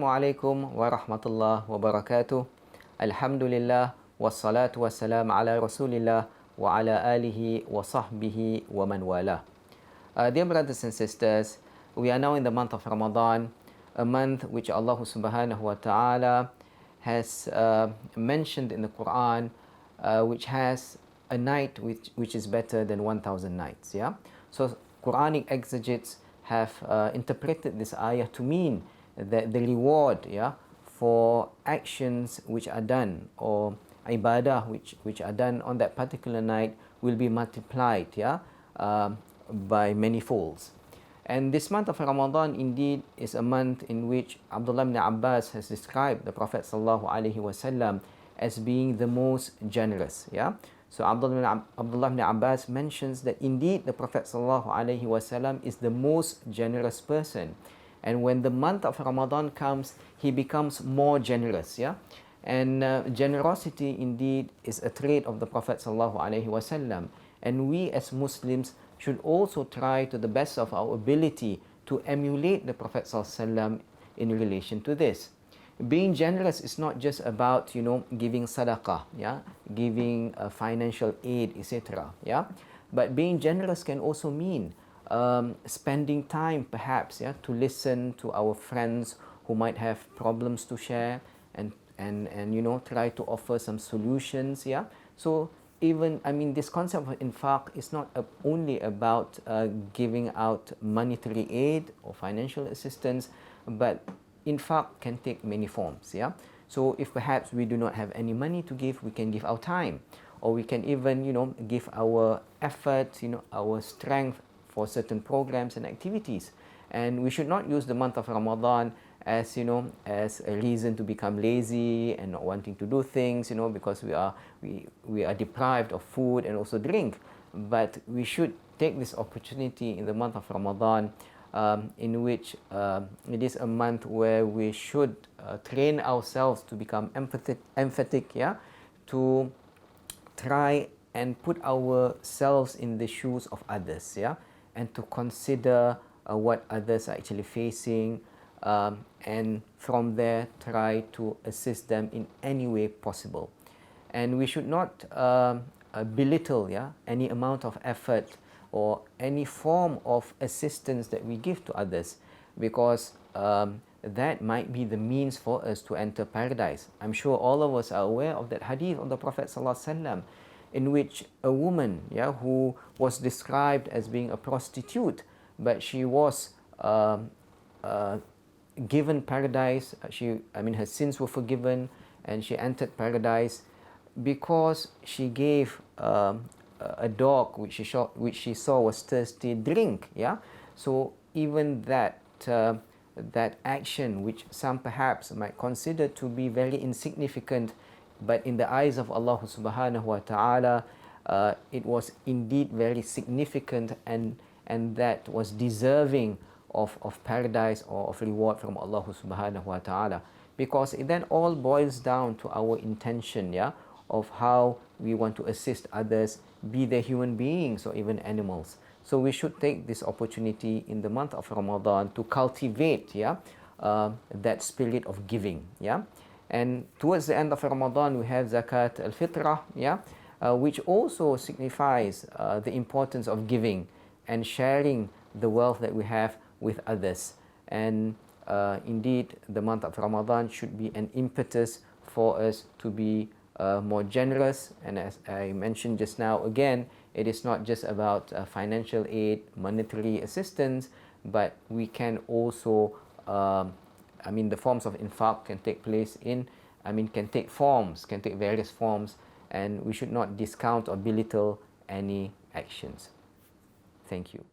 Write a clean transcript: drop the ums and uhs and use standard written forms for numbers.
Assalamualaikum warahmatullahi wabarakatuh. Alhamdulillah wassalatu wassalam ala Rasulillah wa ala alihi wa sahbihi wa man wala. Dear brothers and sisters, we are now in the month of Ramadan, a month which Allah subhanahu wa ta'ala has mentioned in the Quran, which has a night which is better than 1,000 nights. Yeah. So Quranic exegetes have interpreted this ayah to mean that the reward, yeah, for actions which are done, or ibadah which are done on that particular night, will be multiplied, yeah, by many folds. And this month of Ramadan indeed is a month in which Abdullah ibn Abbas has described the Prophet sallallahu alaihi wasallam as being the most generous. Yeah. So Abdullah ibn Abbas mentions that indeed the Prophet sallallahu alaihi wasallam is the most generous person, and when the month of Ramadan comes, he becomes more generous. Yeah. And generosity indeed is a trait of the Prophet sallallahu alaihi wasallam, and we as Muslims should also try to the best of our ability to emulate the Prophet ﷺ in relation to this. Being generous is not just about, giving sadaqah, yeah, giving financial aid, etc. Yeah, but being generous can also mean spending time, perhaps, yeah, to listen to our friends who might have problems to share, and try to offer some solutions. Yeah, so even, this concept of infaq is not only about giving out monetary aid or financial assistance, but infaq can take many forms. Yeah. So if perhaps we do not have any money to give, we can give our time, or we can even, give our effort, our strength for certain programs and activities. And we should not use the month of Ramadan as as a reason to become lazy and not wanting to do things, because we are deprived of food and also drink. But we should take this opportunity in the month of Ramadan, in which it is a month where we should train ourselves to become emphatic, yeah, to try and put ourselves in the shoes of others, yeah, and to consider what others are actually facing, and from there try to assist them in any way possible. And we should not belittle, yeah, any amount of effort or any form of assistance that we give to others, because that might be the means for us to enter paradise. I'm sure all of us are aware of that hadith of the Prophet ﷺ, in which a woman, yeah, who was described as being a prostitute, but she was given paradise. Her sins were forgiven, and she entered paradise because she gave a dog which she saw was thirsty drink. Yeah, so even that action, which some perhaps might consider to be very insignificant, but in the eyes of Allah subhanahu wa ta'ala, it was indeed very significant, and that was deserving of paradise or of reward from Allah subhanahu wa ta'ala, because it then all boils down to our intention, yeah, of how we want to assist others, be they human beings or even animals. So we should take this opportunity in the month of Ramadan to cultivate, yeah, that spirit of giving. Yeah. And towards the end of Ramadan, we have Zakat al-Fitrah, yeah, which also signifies the importance of giving and sharing the wealth that we have with others. And indeed, the month of Ramadan should be an impetus for us to be more generous. And as I mentioned just now, again, it is not just about financial aid, monetary assistance, but we can also, the forms of infaq can take place can take various forms, and we should not discount or belittle any actions. Thank you.